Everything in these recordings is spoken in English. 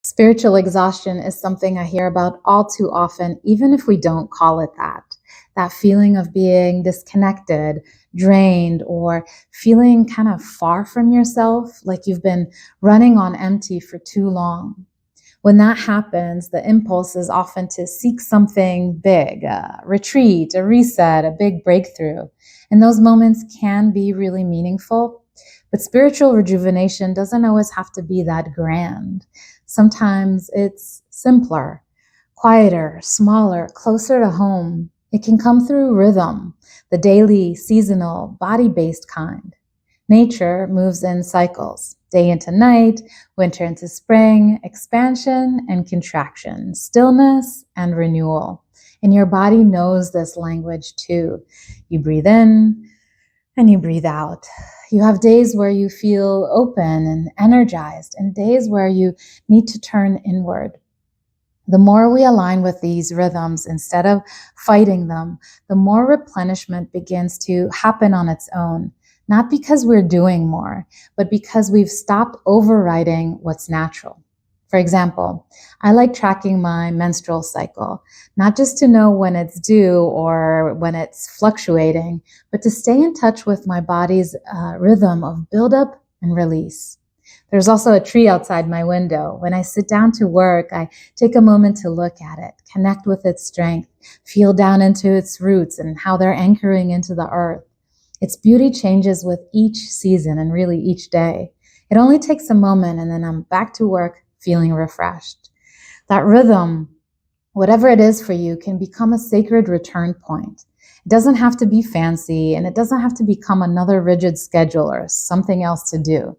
Spiritual exhaustion is something I hear about all too often, even if we don't call it that. That feeling of being disconnected, drained, or feeling kind of far from yourself, like you've been running on empty for too long. When that happens, the impulse is often to seek something big, a retreat, a reset, a big breakthrough. And those moments can be really meaningful. But spiritual rejuvenation doesn't always have to be that grand. Sometimes it's simpler, quieter, smaller, closer to home. It can come through rhythm, the daily, seasonal, body-based kind. Nature moves in cycles, day into night, winter into spring, expansion and contraction, stillness and renewal. And your body knows this language too. You breathe in and you breathe out. You have days where you feel open and energized, and days where you need to turn inward. The more we align with these rhythms instead of fighting them, the more replenishment begins to happen on its own. Not because we're doing more, but because we've stopped overriding what's natural. For example, I like tracking my menstrual cycle, not just to know when it's due or when it's fluctuating, but to stay in touch with my body's rhythm of buildup and release. There's also a tree outside my window. When I sit down to work, I take a moment to look at it, connect with its strength, feel down into its roots and how they're anchoring into the earth. Its beauty changes with each season and really each day. It only takes a moment and then I'm back to work feeling refreshed. That rhythm, whatever it is for you, can become a sacred return point. It doesn't have to be fancy and it doesn't have to become another rigid schedule or something else to do.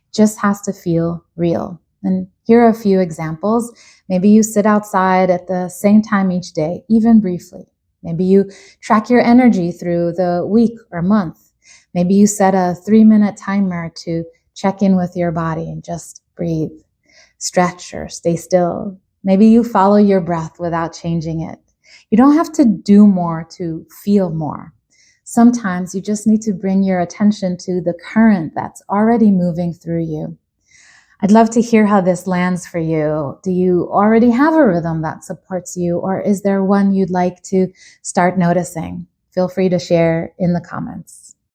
It just has to feel real. And here are a few examples. Maybe you sit outside at the same time each day, even briefly. Maybe you track your energy through the week or month. Maybe you set a 3-minute timer to check in with your body and just breathe, stretch or stay still. Maybe you follow your breath without changing it. You don't have to do more to feel more. Sometimes you just need to bring your attention to the current that's already moving through you. I'd love to hear how this lands for you. Do you already have a rhythm that supports you, or is there one you'd like to start noticing? Feel free to share in the comments.